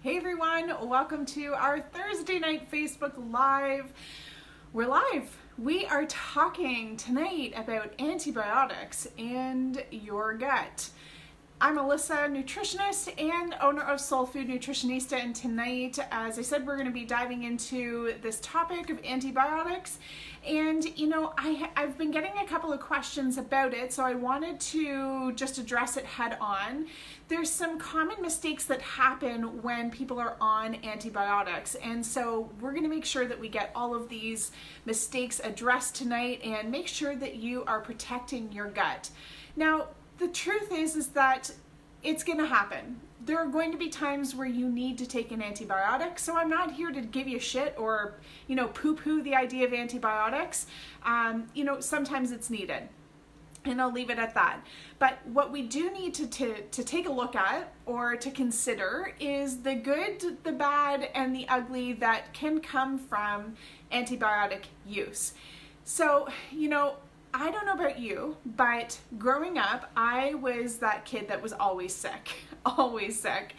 Hey everyone, welcome to our Thursday night Facebook Live. We're live. We are talking tonight about antibiotics and your gut. I'm Alyssa, nutritionist and owner of Soul Food Nutritionista, and tonight, as I said, we're going to be diving into this topic of antibiotics. And I've been getting a couple of questions about it, so I wanted to just address it head on. There's some common mistakes that happen when people are on antibiotics, and so we're going to make sure that we get all of these mistakes addressed tonight and make sure that you are protecting your gut. Now, the truth is that it's going to happen. There are going to be times where you need to take an antibiotic, so I'm not here to give you shit or, poo-poo the idea of antibiotics. Sometimes it's needed, and I'll leave it at that. But what we do need to take a look at or to consider is the good, the bad, and the ugly that can come from antibiotic use. So, I don't know about you, but growing up, I was that kid that was always sick, always sick,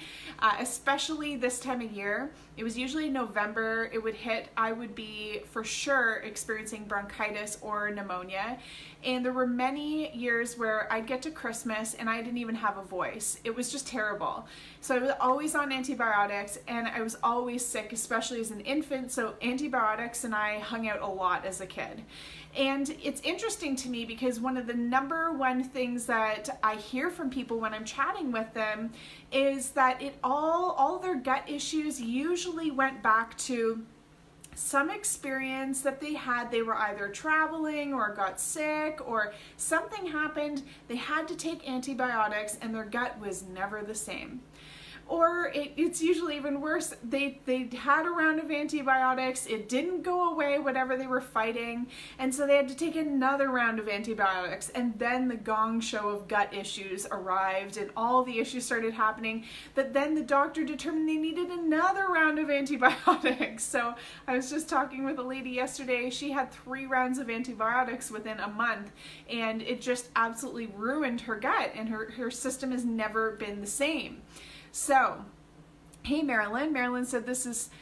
especially this time of year. It was usually November, it would hit, I would be for sure experiencing bronchitis or pneumonia. And there were many years where I'd get to Christmas and I didn't even have a voice. It was just terrible. So I was always on antibiotics and I was always sick, especially as an infant. So antibiotics and I hung out a lot as a kid. And it's interesting to me because one of the number one things that I hear from people when I'm chatting with them is that all their gut issues usually went back to some experience that they had. They were either traveling or got sick or something happened. They had to take antibiotics and their gut was never the same. Or it's usually even worse. They had a round of antibiotics, it didn't go away, whatever they were fighting, and so they had to take another round of antibiotics, and then the gong show of gut issues arrived and all the issues started happening, that then the doctor determined they needed another round of antibiotics. So I was just talking with a lady yesterday, she had 3 rounds of antibiotics within a month, and it just absolutely ruined her gut, and her system has never been the same. So, hey Marilyn. Marilyn said this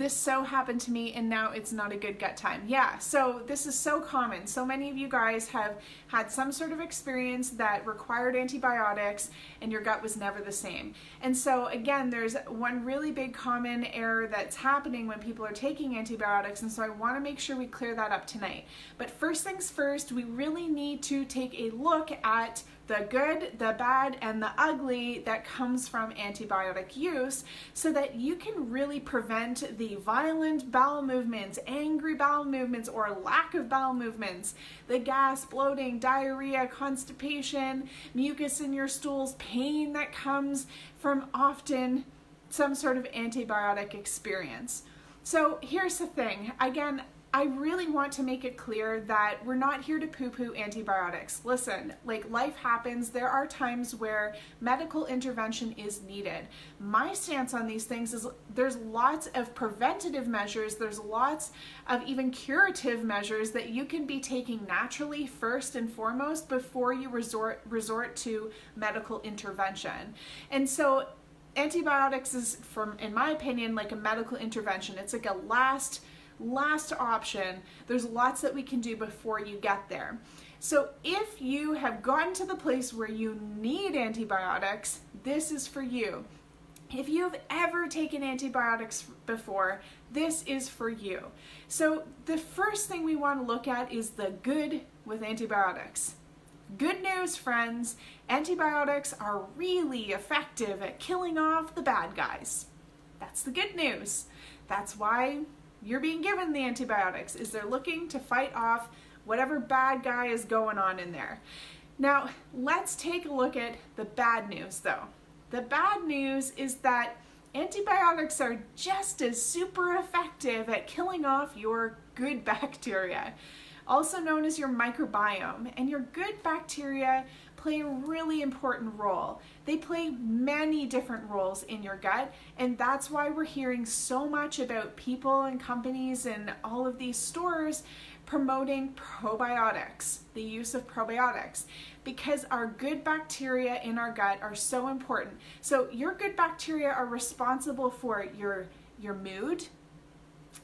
so happened to me and now it's not a good gut time. Yeah, so this is so common. So many of you guys have had some sort of experience that required antibiotics and your gut was never the same. And so again, there's one really big common error that's happening when people are taking antibiotics, and so I want to make sure we clear that up tonight. But first things first, we really need to take a look at the good, the bad, and the ugly that comes from antibiotic use so that you can really prevent the violent bowel movements, angry bowel movements, or lack of bowel movements, the gas, bloating, diarrhea, constipation, mucus in your stools, pain that comes from often some sort of antibiotic experience. So here's the thing. Again, I really want to make it clear that we're not here to poo-poo antibiotics. Listen, life happens. There are times where medical intervention is needed. My stance on these things is there's lots of preventative measures. There's lots of even curative measures that you can be taking naturally first and foremost before you resort to medical intervention. And so antibiotics is, in my opinion, like a medical intervention. It's like a last option. There's lots that we can do before you get there. So if you have gotten to the place where you need antibiotics, this is for you. If you've ever taken antibiotics before, this is for you. So the first thing we want to look at is the good with antibiotics. Good news, friends, antibiotics are really effective at killing off the bad guys. That's the good news. That's why you're being given the antibiotics, is they're looking to fight off whatever bad guy is going on in there. Now, let's take a look at the bad news though. The bad news is that antibiotics are just as super effective at killing off your good bacteria, also known as your microbiome. And your good bacteria play a really important role. They play many different roles in your gut, and that's why we're hearing so much about people and companies and all of these stores promoting probiotics, the use of probiotics, because our good bacteria in our gut are so important. So your good bacteria are responsible for your mood.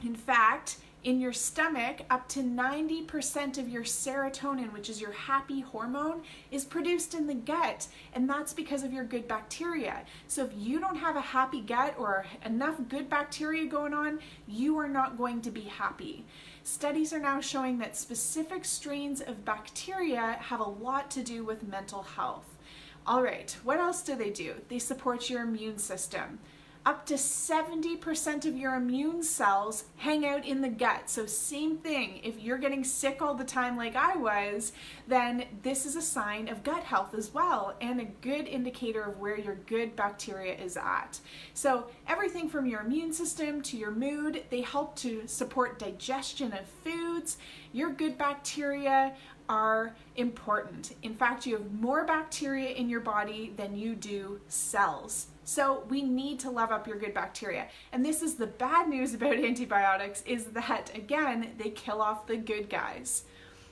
In fact, in your stomach, up to 90% of your serotonin, which is your happy hormone, is produced in the gut, and that's because of your good bacteria. So if you don't have a happy gut or enough good bacteria going on, you are not going to be happy. Studies are now showing that specific strains of bacteria have a lot to do with mental health. All right, what else do? They support your immune system. Up to 70% of your immune cells hang out in the gut. So same thing, if you're getting sick all the time like I was, then this is a sign of gut health as well, and a good indicator of where your good bacteria is at. So everything from your immune system to your mood, they help to support digestion of foods. Your good bacteria are important. In fact, you have more bacteria in your body than you do cells. So we need to love up your good bacteria. And this is the bad news about antibiotics, is that, again, they kill off the good guys.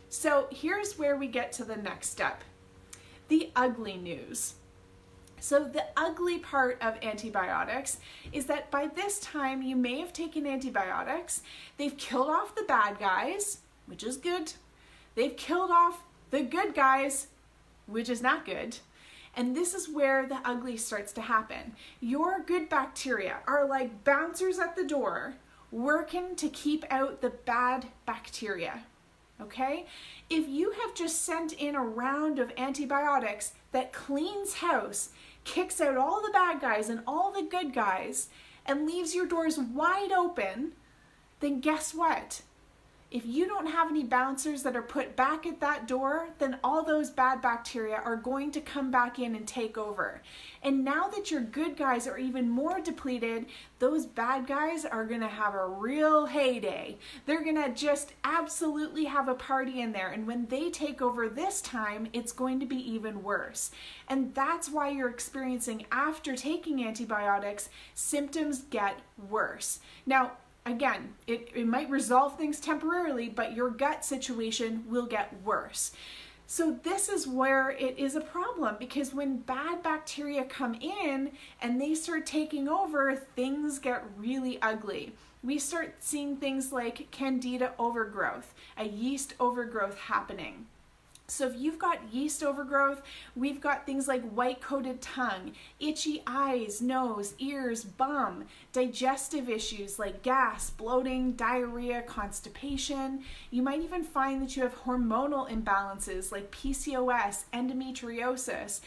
So here's where we get to the next step, the ugly news. So the ugly part of antibiotics is that by this time you may have taken antibiotics, they've killed off the bad guys, which is good. They've killed off the good guys, which is not good. And this is where the ugly starts to happen. Your good bacteria are like bouncers at the door, working to keep out the bad bacteria, okay? If you have just sent in a round of antibiotics that cleans house, kicks out all the bad guys and all the good guys, and leaves your doors wide open, then guess what? If you don't have any bouncers that are put back at that door, then all those bad bacteria are going to come back in and take over. And now that your good guys are even more depleted, those bad guys are going to have a real heyday. They're going to just absolutely have a party in there. And when they take over this time, it's going to be even worse. And that's why you're experiencing, after taking antibiotics, symptoms get worse. Now, again, it might resolve things temporarily, but your gut situation will get worse. So this is where it is a problem, because when bad bacteria come in and they start taking over, things get really ugly. We start seeing things like candida overgrowth, a yeast overgrowth happening. So if you've got yeast overgrowth, we've got things like white-coated tongue, itchy eyes, nose, ears, bum, digestive issues like gas, bloating, diarrhea, constipation. You might even find that you have hormonal imbalances like PCOS, endometriosis.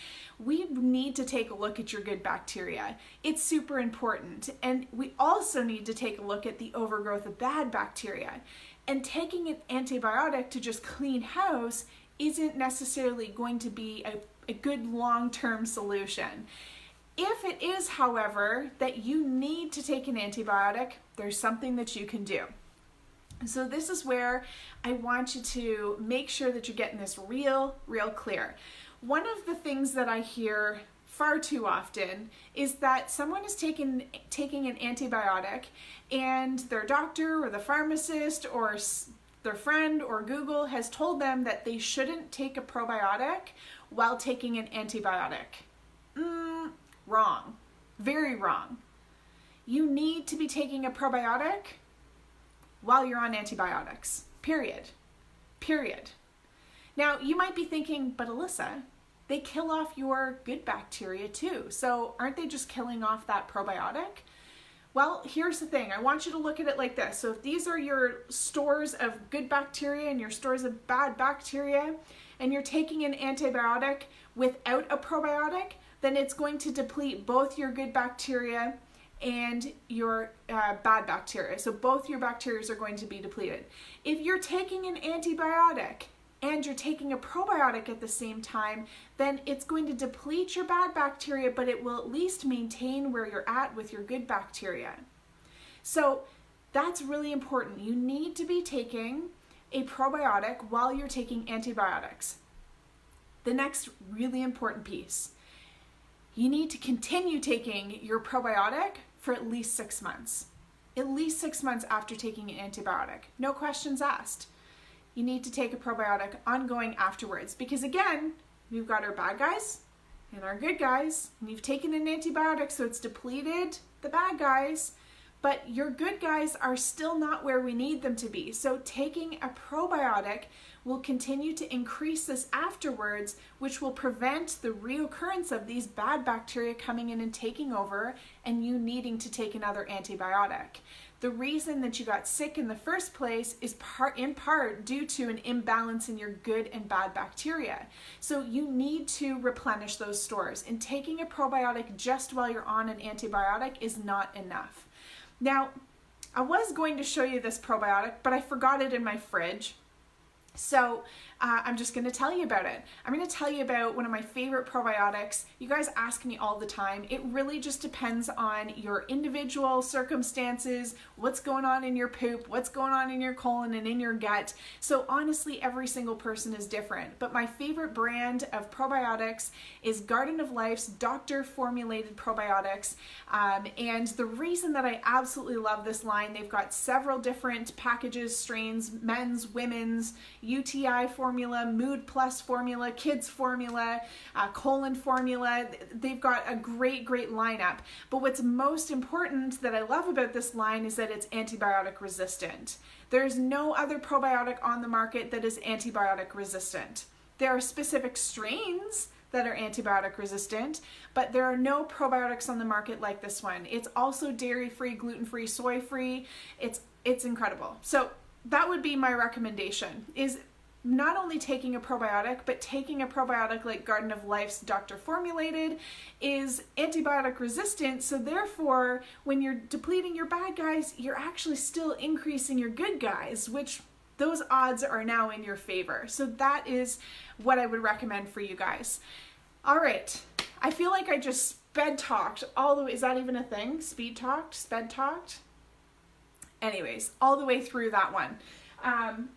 We need to take a look at your good bacteria. It's super important. And we also need to take a look at the overgrowth of bad bacteria. And taking an antibiotic to just clean house isn't necessarily going to be a good long-term solution. If it is, however, that you need to take an antibiotic, there's something that you can do. So this is where I want you to make sure that you're getting this real clear. One of the things that I hear far too often is that someone is taking an antibiotic and their doctor or the pharmacist or their friend or Google has told them that they shouldn't take a probiotic while taking an antibiotic. Wrong. Very wrong. You need to be taking a probiotic while you're on antibiotics. Period. Now, you might be thinking, but Alyssa, they kill off your good bacteria too. So aren't they just killing off that probiotic? Well, here's the thing. I want you to look at it like this. So if these are your stores of good bacteria and your stores of bad bacteria, and you're taking an antibiotic without a probiotic, then it's going to deplete both your good bacteria and your bad bacteria. So both your bacteria are going to be depleted. If you're taking an antibiotic and you're taking a probiotic at the same time, then it's going to deplete your bad bacteria, but it will at least maintain where you're at with your good bacteria. So that's really important. You need to be taking a probiotic while you're taking antibiotics. The next really important piece, you need to continue taking your probiotic for at least 6 months. At least 6 months after taking an antibiotic. No questions asked. you need to take a probiotic ongoing afterwards. Because again, we've got our bad guys and our good guys, and you've taken an antibiotic, so it's depleted the bad guys, but your good guys are still not where we need them to be. So taking a probiotic will continue to increase this afterwards, which will prevent the reoccurrence of these bad bacteria coming in and taking over and you needing to take another antibiotic. The reason that you got sick in the first place is in part due to an imbalance in your good and bad bacteria. So you need to replenish those stores, and taking a probiotic just while you're on an antibiotic is not enough. Now, I was going to show you this probiotic, but I forgot it in my fridge. So I'm just going to tell you about it. I'm going to tell you about one of my favorite probiotics. You guys ask me all the time. It really just depends on your individual circumstances, what's going on in your poop, what's going on in your colon and in your gut. So honestly, every single person is different. But my favorite brand of probiotics is Garden of Life's doctor formulated probiotics. And the reason that I absolutely love this line, they've got several different packages, strains, men's, women's, UTI formula, Mood Plus formula, kids formula, colon formula. They've got a great lineup. But what's most important that I love about this line is that it's antibiotic resistant. There's no other probiotic on the market that is antibiotic resistant. There are specific strains that are antibiotic resistant, but there are no probiotics on the market like this one. It's also dairy-free, gluten-free, soy-free. It's incredible. So that would be my recommendation, is not only taking a probiotic, but taking a probiotic like Garden of Life's doctor formulated is antibiotic resistant. So therefore, when you're depleting your bad guys, you're actually still increasing your good guys, which those odds are now in your favor. So that is what I would recommend for you guys. All right. I feel like I just sped talked all the way. Is that even a thing? Speed talked? Sped talked? Anyways, all the way through that one.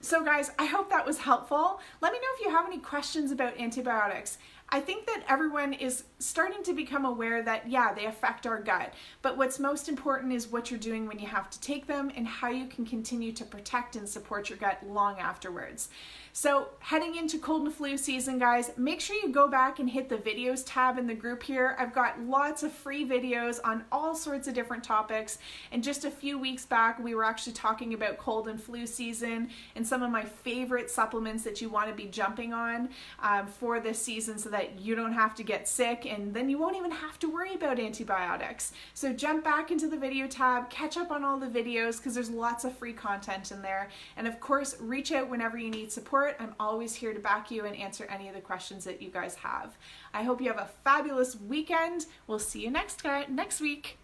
So guys, I hope that was helpful. Let me know if you have any questions about antibiotics. I think that everyone is starting to become aware that, yeah, they affect our gut, but what's most important is what you're doing when you have to take them and how you can continue to protect and support your gut long afterwards. So heading into cold and flu season, guys, make sure you go back and hit the videos tab in the group here. I've got lots of free videos on all sorts of different topics. And just a few weeks back, we were actually talking about cold and flu season and some of my favorite supplements that you want to be jumping on for this season so that you don't have to get sick, and then you won't even have to worry about antibiotics. So jump back into the video tab, catch up on all the videos because there's lots of free content in there. And of course, reach out whenever you need support. I'm always here to back you and answer any of the questions that you guys have. I hope you have a fabulous weekend. We'll see you next week.